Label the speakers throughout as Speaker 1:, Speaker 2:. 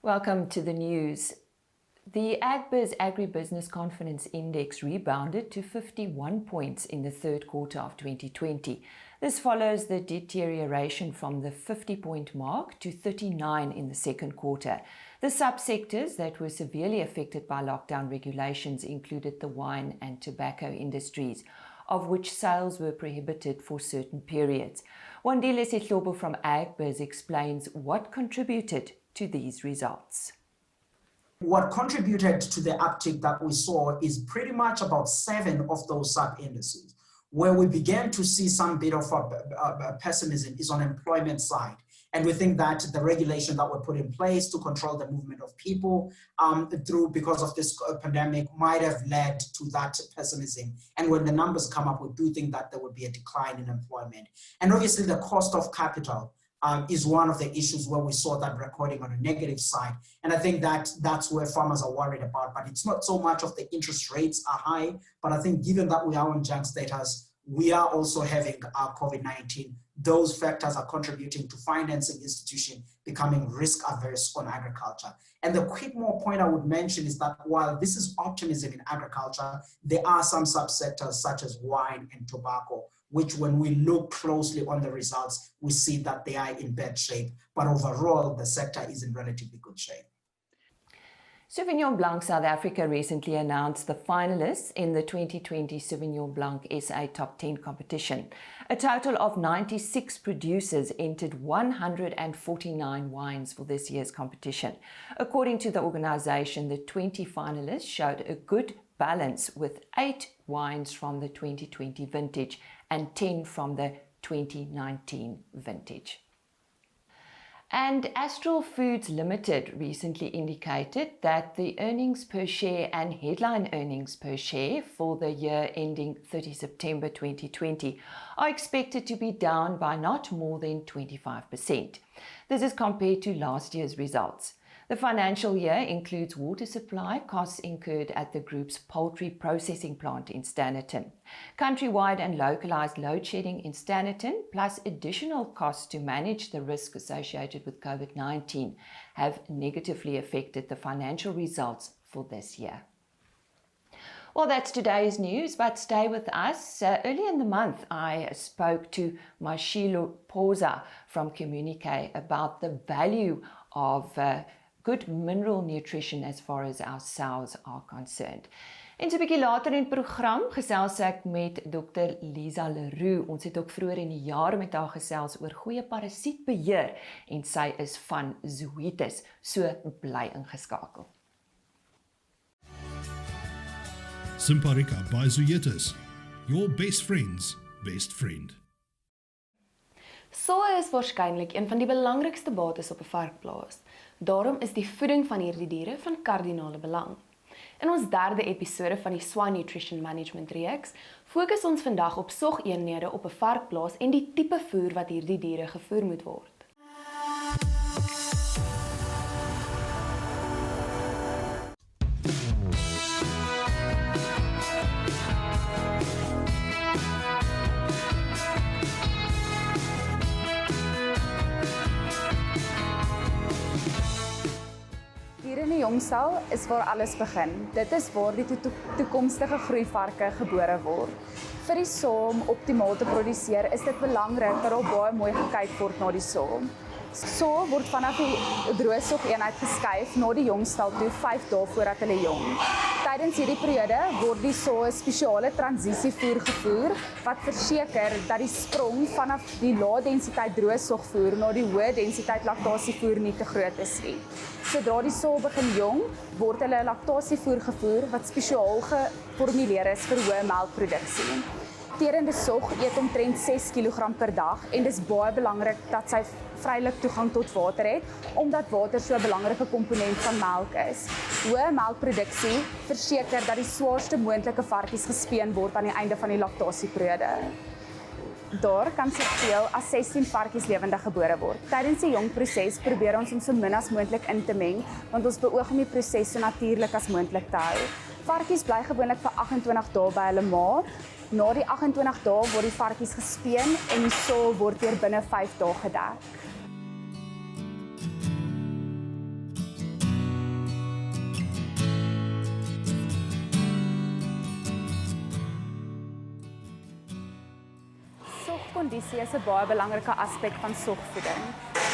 Speaker 1: Welcome to the news. The AgBiz Agribusiness Confidence Index rebounded to 51 points in the third quarter of 2020. This follows the deterioration from the 50-point mark to 39 in the second quarter. The subsectors that were severely affected by lockdown regulations included the wine and tobacco industries, of which sales were prohibited for certain periods. Wandile Setlobo from AgBiz explains what contributed to these results.
Speaker 2: What contributed to the uptick that we saw is pretty much about 7 of those sub-indices. Where we began to see some bit of pessimism is on employment side. And we think that the regulations that were put in place to control the movement of people because of this pandemic might have led to that pessimism. And when the numbers come up, we do think that there would be a decline in employment. And obviously the cost of capital is one of the issues where we saw that recording on a negative side. And I think that that's where farmers are worried about, but it's not so much of the interest rates are high, but I think given that we are on junk status, we are also having COVID-19. Those factors are contributing to financing institutions becoming risk averse on agriculture. And the quick more point I would mention is that while this is optimism in agriculture, there are some subsectors such as wine and tobacco, which when we look closely on the results, we see that they are in bad shape. But overall, the sector is in relatively good shape.
Speaker 1: Sauvignon Blanc South Africa recently announced the finalists in the 2020 Sauvignon Blanc SA Top 10 competition. A total of 96 producers entered 149 wines for this year's competition. According to the organization, the 20 finalists showed a good balance with 8 wines from the 2020 vintage and 10 from the 2019 vintage. And Astral Foods Limited recently indicated that the earnings per share and headline earnings per share for the year ending 30 September 2020 are expected to be down by not more than 25%. This is compared to last year's results. The financial year includes water supply costs incurred at the group's poultry processing plant in Standerton, countrywide and localized load shedding in Standerton, plus additional costs to manage the risk associated with COVID-19 have negatively affected the financial results for this year. Well, that's today's news, but stay with us. Earlier in the month, I spoke to Mashilo Phosa from Chemunique about the value of good mineral nutrition as far as our sows are concerned. En so 'n bietjie later in die program gesels ek met Dr. Liza Roux. Ons het ook vroeër in die jaar met haar gesels oor goeie parasietbeheer en sy is van Zoetis. So bly ingeskakel.
Speaker 3: Simparica by Zoetis. Your best friend's best friend.
Speaker 4: Soja is waarskynlik een van die belangrikste bates op 'n varkplaas. Daarom is die voeding van hierdie diere van kardinale belang. In ons derde episode van die SwiNE Nutrition Management reeks fokus ons vandag op sogeenhede op 'n varkplaas en die tipe voer wat hierdie diere gevoer moet word.
Speaker 5: In die jongstal is waar alles begin. Dit is waar die toekomstige groeivarke gebore word. Vir die saam optimaal te produseer is dit belangrik dat daar baie mooi gekyk word na die saam. Saam word vanaf die droësogeenheid geskuif na die jongstal toe 5 dae voordat hulle jong. Tydens hierdie periode word die saam 'n spesiale transisievoer gevoer wat verseker dat die sprong vanaf die lae densiteit droësogvoer na die hoë densiteit laktasievoer nie te groot is nie. Sodra die saal begin jong, word hulle laktasievoer gevoer wat spesiaal geformuleer is vir hoë melkproduksie. Terende sog eet omtrent 6 kg per dag en dis baie belangrik dat sy vrylik toegang tot water het, omdat water so 'n belangrike komponent van melk is. Hoë melkproduksie verseker dat die swaarste moontlike varkies gespeen word aan die einde van die laktasieperiode. Daar kan soveel as 16 varkies lewendig gebore word. Tydens die jong proses probeer ons om so min as moontlik in te meng, want ons beoog om die proses so natuurlik as moontlik te hou. Varkies bly gewoonlik vir 28 dae by hulle ma. Na die 28 dae word die varkies gespeen en die saal word weer binne 5 dae gedek. produksie is 'n baie belangrike aspek van sogvoeding.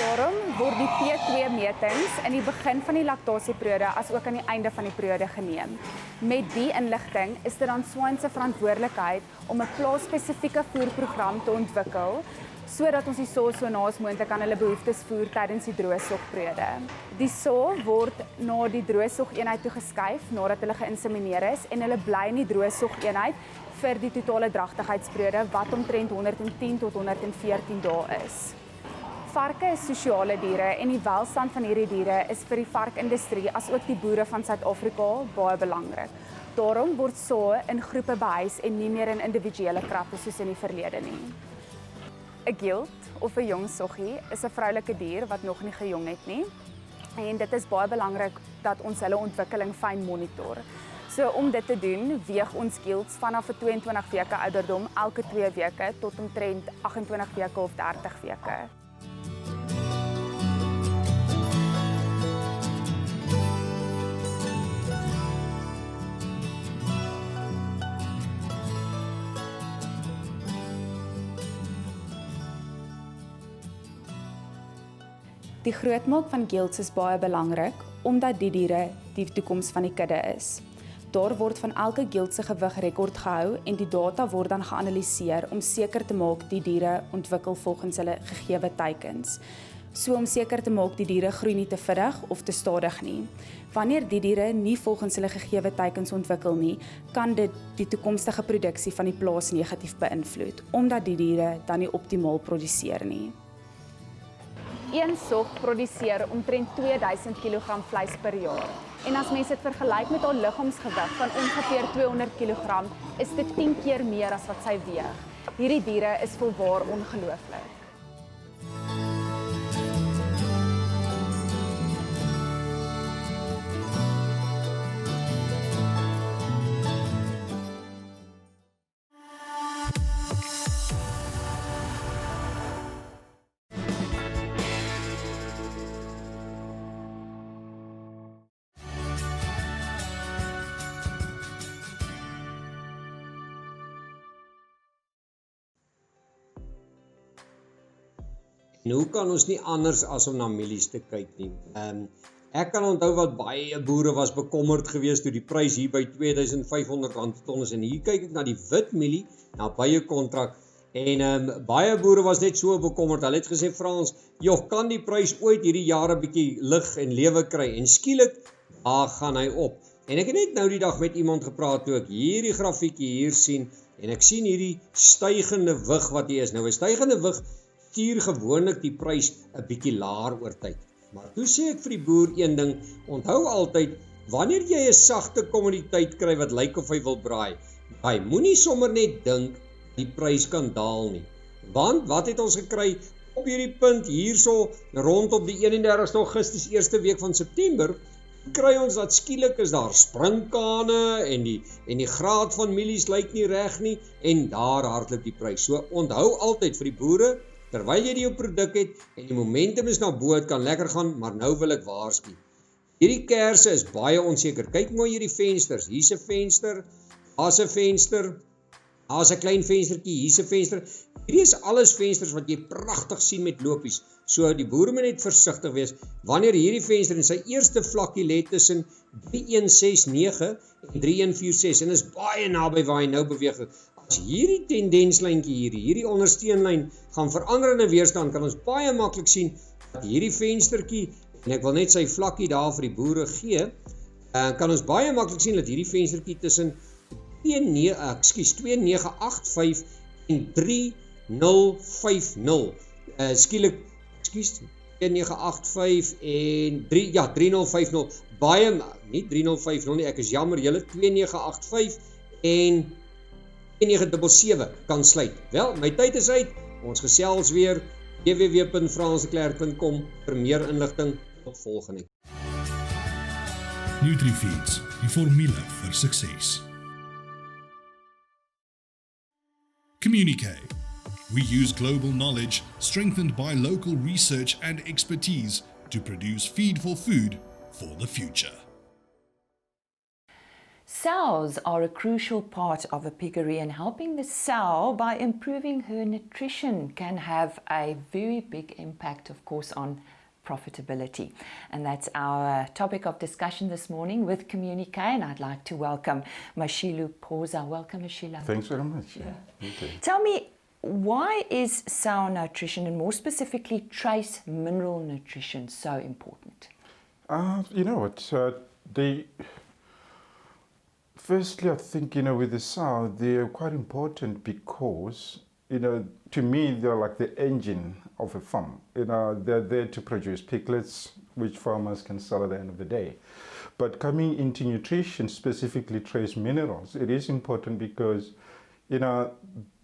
Speaker 5: Daarom word die P2-metings in die begin van die laktasieperiode as ook aan die einde van die periode geneem. Met die inligting is dit dan SwiNE se verantwoordelikheid om 'n plaasspesifieke voerprogram te ontwikkel sodat ons die sae so naas moontlik aan hulle behoeftes voer tydens die droogsoogperiode. Die sae word na die droogsoogeenheid toe geskuif nadat hulle geïnsemineer is en hulle bly in die droogsoogeenheid vir die totale dragtigheidsperiode wat omtrent 110 tot 114 dae is. Varke is sosiale diere en die welstand van hierdie diere is vir die varkindustrie as ook die boere van Suid-Afrika baie belangrik. Daarom word sae in groepe behuis en nie meer in individuele krappe soos in die verlede nie. 'n Gilt of 'n jong soggie is 'n vroulike dier wat nog nie gejong het nie. En dit is baie belangrik dat ons hulle ontwikkeling fyn monitor. So om dit te doen, weeg ons gilts vanaf 'n 22 weke ouderdom elke 2 weke tot omtrent 28 weke of 30 weke. Die grootmaak van gilts is baie belangrik, omdat die diere die toekoms van die kudde is. Daar word van elke gilt se gewig rekord gehou en die data word dan geanalyseer om seker te maak die diere ontwikkel volgens hulle gegeewe teikens. So om seker te maak die diere groei nie te vinnig of te stadig nie. Wanneer die diere nie volgens hulle gegeewe teikens ontwikkel nie, kan dit die toekomstige produksie van die plaas negatief beïnvloed, omdat die diere dan nie optimaal produseer nie. Een sog produseer omtrent 2000 kg vleis per jaar. En as mens dit vergelyk met haar liggaamsgewig van ongeveer 200 kg, is dit 10 keer meer as wat sy weeg. Hierdie diere is volwaar ongelooflik.
Speaker 6: En hoe kan ons nie anders as om na mielies te kyk nie? Ek kan onthou wat baie boere was bekommerd geweest toe die prys hier by R2500 per ton is. En hier kyk ek na die wit mielie, na baie kontrak. En baie boere was net so bekommerd. Hulle het gesê, Frans, joh, kan die prys ooit hierdie jare bietjie lig en lewe kry? En skielik, daar gaan hy op. En ek het net nou die dag met iemand gepraat toe ek hierdie grafiekie hier sien, en ek sien hierdie stygende wig wat hier is. Nou, 'n stygende wig stuur gewoonlik die prys 'n bietjie laer oor tyd. Maar toe sê ek vir die boer een ding, onthou altyd, wanneer jy 'n sagte kommoditeit kry wat lyk of hy wil braai, moenie sommer net dink die prys kan daal nie. Want wat het ons gekry op hierdie punt hierso rondom die 31ste Augustus, eerste week van September, kry ons dat skielik is daar springkane en die graad van mielies lyk nie reg nie en daar hardloop die prys. So onthou altyd vir die boere, terwyl jy jou produk het en die momentum is na bo, het kan lekker gaan, maar nou wil ek waarsku. Hierdie kerse is baie onseker. Kyk mooi hierdie vensters. Hier's 'n venster, daar's 'n venster, daar's 'n klein venstertjie, hier's 'n venster. Hierdie is alles vensters wat jy pragtig sien met lopies. So die boere moet net versigtig wees. Wanneer hierdie venster in sy eerste vlakkie lê tussen 3169 en 3146 en is baie naby waar hy nou beweeg het. As hierdie tendenslyntjie hierdie ondersteunlyn gaan verander in 'n weerstand, kan ons baie maklik sien dat hierdie venstertjie, en ek wil net sy vlakkie daar vir die boere gee, kan ons baie maklik sien dat hierdie venstertjie tussen 2985 en 3050 skielik 2985 en 3050 baie, nie 3050 nie, ek is jammer julle, 2985 en 1977 kan sluit. Wel, my tyd is uit. Ons gesels weer www.fransdeklerk.com vir meer inligting. Tot volgende.
Speaker 3: NutriFeeds, die formule vir sukses. Communique. We use global knowledge strengthened by local research and expertise to produce feed for food for the future.
Speaker 1: Sows are a crucial part of a piggery, and helping the sow by improving her nutrition can have a very big impact, of course, on profitability. And that's our topic of discussion this morning with Chemunique, and I'd like to welcome Mashilo Phosa. Welcome, Mashilo.
Speaker 7: Thanks very much. Yeah. Okay.
Speaker 1: Tell me, why is sow nutrition, and more specifically trace mineral nutrition, so important?
Speaker 7: You know what, firstly, I think, with the sow, they're quite important because, to me, they're like the engine of a farm. They're there to produce piglets, which farmers can sell at the end of the day. But coming into nutrition, specifically trace minerals, it is important because,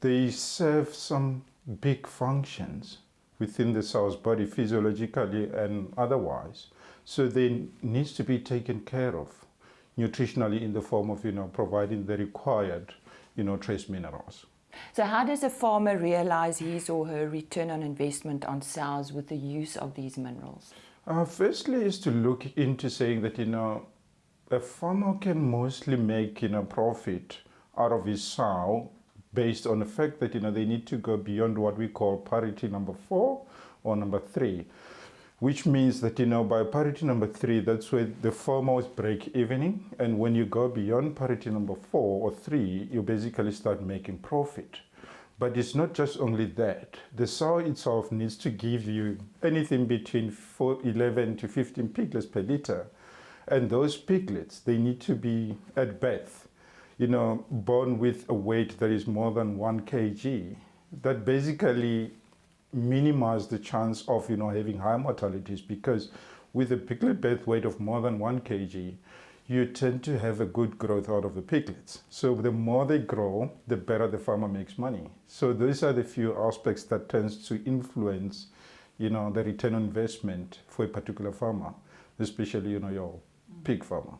Speaker 7: they serve some big functions within the sow's body, physiologically and otherwise. So they needs to be taken care of nutritionally in the form of, providing the required, trace minerals.
Speaker 1: So how does a farmer realize his or her return on investment on sows with the use of these minerals?
Speaker 7: Firstly is to look into saying that, a farmer can mostly make, profit out of his sow based on the fact that, they need to go beyond what we call parity number 4 or number 3. Which means that, by parity number 3, that's where the farmers break evening. And when you go beyond parity number 4 or 3, you basically start making profit. But it's not just only that. The sow itself needs to give you anything between 11 to 15 piglets per litre. And those piglets, they need to be at birth, born with a weight that is more than 1 kg. That basically minimize the chance of having high mortalities, because with a piglet birth weight of more than 1 kg, you tend to have a good growth out of the piglets. So the more they grow, the better the farmer makes money. So those are the few aspects that tends to influence the return on investment for a particular farmer, especially your pig farmer.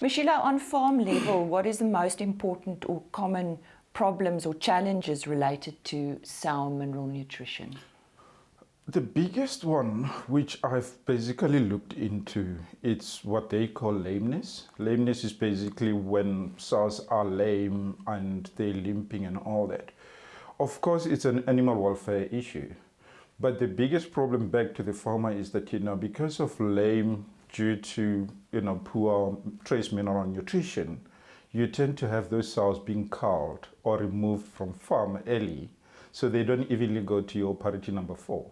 Speaker 1: Mashilo, on farm level, what is the most important or common problems or challenges related to sow mineral nutrition?
Speaker 7: The biggest one, which I've basically looked into, it's what they call lameness. Lameness is basically when sows are lame and they're limping and all that. Of course, it's an animal welfare issue. But the biggest problem back to the farmer is that, because of lame due to, poor trace mineral nutrition, you tend to have those sows being culled or removed from farm early, so they don't evenly go to your parity number 4.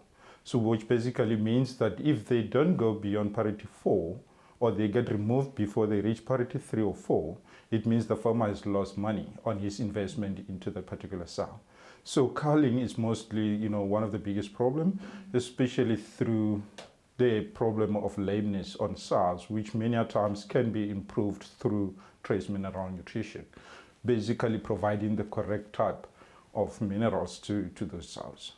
Speaker 7: So which basically means that if they don't go beyond parity 4, or they get removed before they reach parity 3 or 4, it means the farmer has lost money on his investment into that particular sow. So culling is mostly, one of the biggest problems, especially through the problem of lameness on sows, which many times can be improved through trace mineral nutrition, basically providing the correct type of minerals to those sows.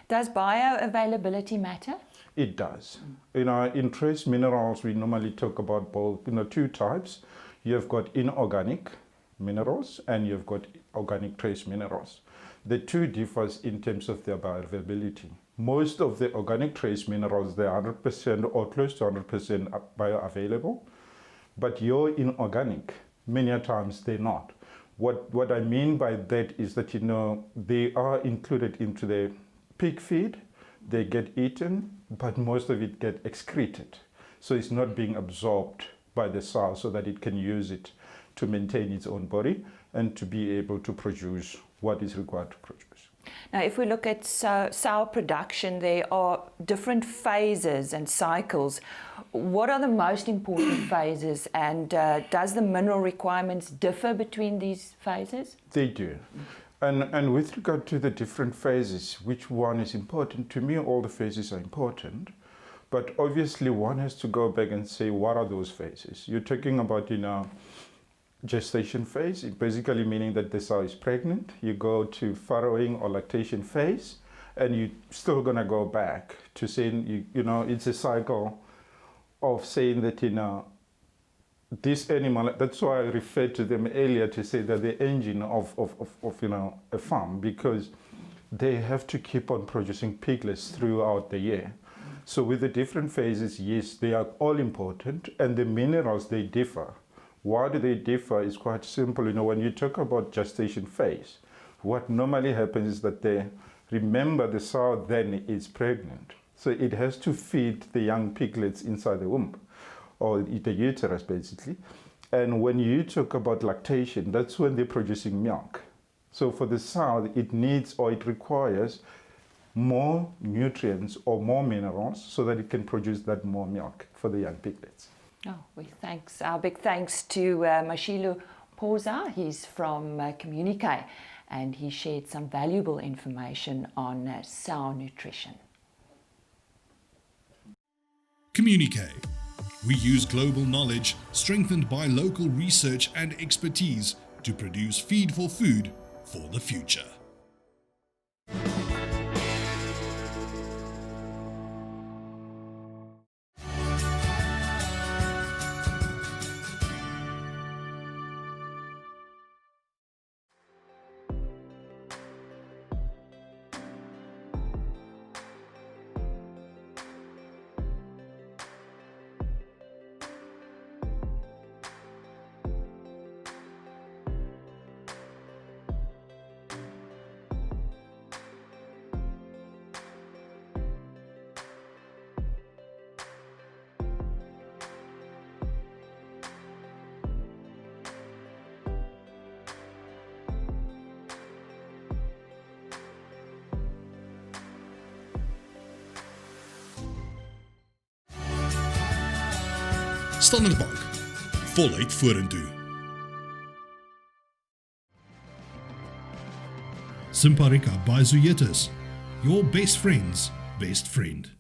Speaker 1: Does bioavailability matter?
Speaker 7: It does. In trace minerals, we normally talk about both, 2 types. You've got inorganic minerals and you've got organic trace minerals. The 2 differs in terms of their bioavailability. Most of the organic trace minerals, they're 100% or close to 100% bioavailable, but your inorganic, many times they're not. What I mean by that is that, they are included into the pig feed, they get eaten, but most of it get excreted. So it's not being absorbed by the sow so that it can use it to maintain its own body and to be able to produce what is required to produce.
Speaker 1: Now, if we look at sow production, there are different phases and cycles. What are the most important phases, and does the mineral requirements differ between these phases?
Speaker 7: They do. And with regard to the different phases, which one is important? To me, all the phases are important. But obviously, one has to go back and say, what are those phases? You're talking about, gestation phase, basically meaning that the sow is pregnant. You go to farrowing or lactation phase, and you're still going to go back to saying, it's a cycle of saying that, this animal, that's why I referred to them earlier to say that the engine of a farm, because they have to keep on producing piglets throughout the year. So with the different phases, yes, they are all important, and the minerals, they differ Why do they differ is quite simple. When you talk about gestation phase, what normally happens is that remember the sow then is pregnant. So it has to feed the young piglets inside the womb, or the uterus basically. And when you talk about lactation, that's when they're producing milk. So for the sow, it needs or it requires more nutrients or more minerals so that it can produce that more milk for the young piglets.
Speaker 1: Our big thanks to Mashilo Phosa. He's from Chemunique, and he shared some valuable information on sow nutrition.
Speaker 3: Chemunique. We use global knowledge strengthened by local research and expertise to produce feed for food for the future. Standaardbank, voluit vorentoe. Simparica by Zoetis, your best friend's best friend.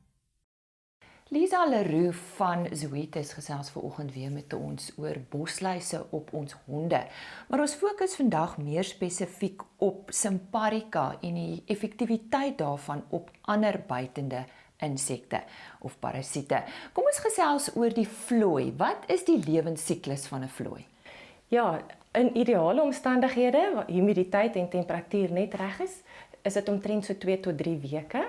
Speaker 1: Liza Roux van Zoetis gesels vanoggend weer met ons oor bosluise op ons honde. Maar ons fokus vandag meer spesifiek op Simparica en die effektiwiteit daarvan op ander buitende insekte of parasiete. Kom ons gesels oor die vlooi. Wat is die lewensiklus van 'n vlooi?
Speaker 8: Ja, in ideale omstandighede, waar humiditeit en temperatuur net reg is dit omtrent so 2 tot 3 weke.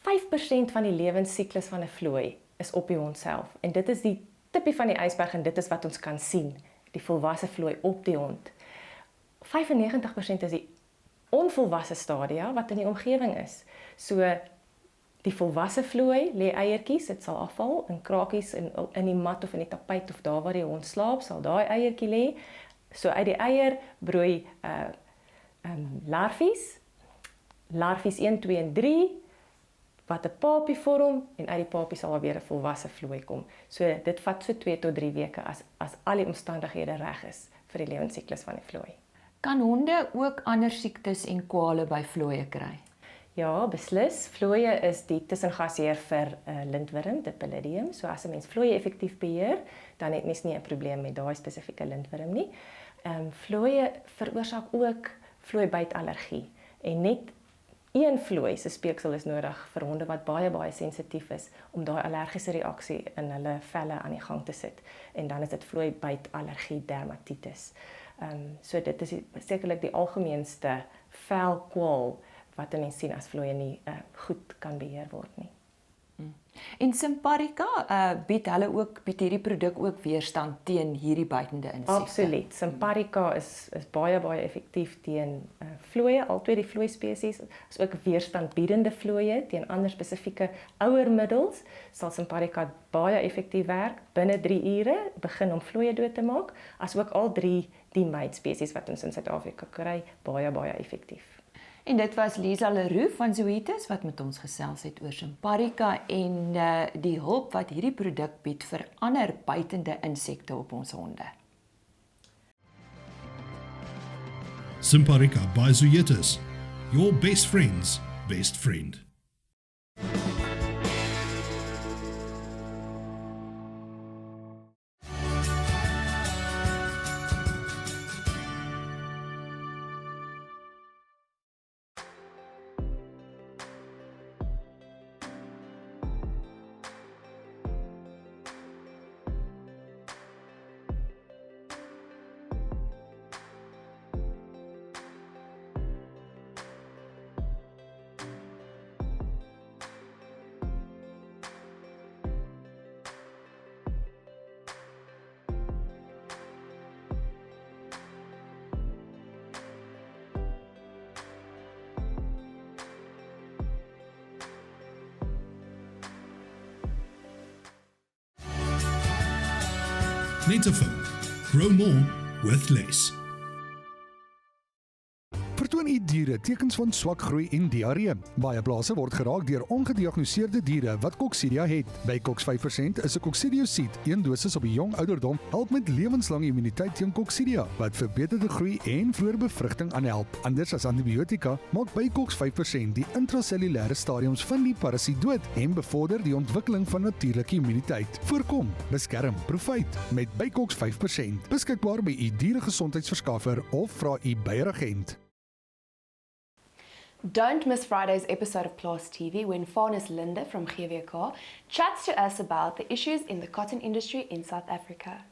Speaker 8: 5% van die lewensiklus van 'n vlooi is op die hond self. En dit is die tipie van die ysberg en dit is wat ons kan sien, die volwasse vlooi op die hond. 95% is die onvolwasse stadia wat in die omgewing is. So die volwasse vlooi lê eiertjies, dit sal afval in krakies in die mat of in die tapuit of daar waar die hond slaap, sal daai eiertjie lê. So uit die eier broei larfies 1, 2 en 3 wat 'n papie vorm en uit die papie sal weer 'n volwasse vlooi kom. So dit vat so 2 tot 3 weke as al die omstandighede reg is vir die lewensiklus van die vlooi.
Speaker 1: Kan honde ook ander siektes en kwale by vlooie kry?
Speaker 8: Ja, beslis. Vlooie is die tussengasheer vir lintworm, dit Palladium. So as 'n mens vlooie effektief beheer, dan het mens nie 'n probleem met daai spesifieke lintworm nie. Vlooie veroorsaak ook vlooibytallergie en net een vlooi se speeksel is nodig vir honde wat baie sensitief is om daai allergiese reaksie in hulle velle aan die gang te sit. En dan is dit vlooibytallergie dermatitis. So dit is sekerlik die algemeenste velkwaal wat 'n mens sien as vlooie nie goed kan beheer word nie.
Speaker 1: En Simparica bied hierdie produk ook weerstand teen hierdie buitende insekte.
Speaker 8: Absoluut. Simparica is baie effektief teen vlooie, albei die vlooi spesies, is ook weerstandbiedende vlooie teen ander spesifieke ouer middels. Sal Simparica baie effektief werk binne 3 ure begin om vlooie dood te maak, asook al 3 die meid spesies wat ons in Suid-Afrika kry, baie effektief.
Speaker 1: En dit was Liza Roux van Zoetis wat met ons gesels het oor Simparica en die hulp wat hierdie produk bied vir ander buitende insekte op ons honde.
Speaker 3: Simparica by Zoetis, your best friend's best friend. Netafone. Grow more with less.
Speaker 9: Vertoon u diere tekens van swak groei en diarree. Baie plase word geraak deur ongediagnoseerde diere wat koksidia het. By Cox 5% is 'n koksidiosit, 1 dosis op 'n jong ouderdom, help met lewenslange immuniteit teen koksidia, wat verbeterde groei en vroeë bevrugting aanhelp. Anders as antibiotika, maak by Cox 5% die intrasellulêre stadiums van die parasiet dood en bevorder die ontwikkeling van natuurlike immuniteit. Voorkom, beskerm, profyt met by Cox 5%. Beskikbaar by u dieregesondheidsverskaffer of vra u beheeragent.
Speaker 4: Don't miss Friday's episode of Plaas TV when Farners Linda from GWK chats to us about the issues in the cotton industry in South Africa.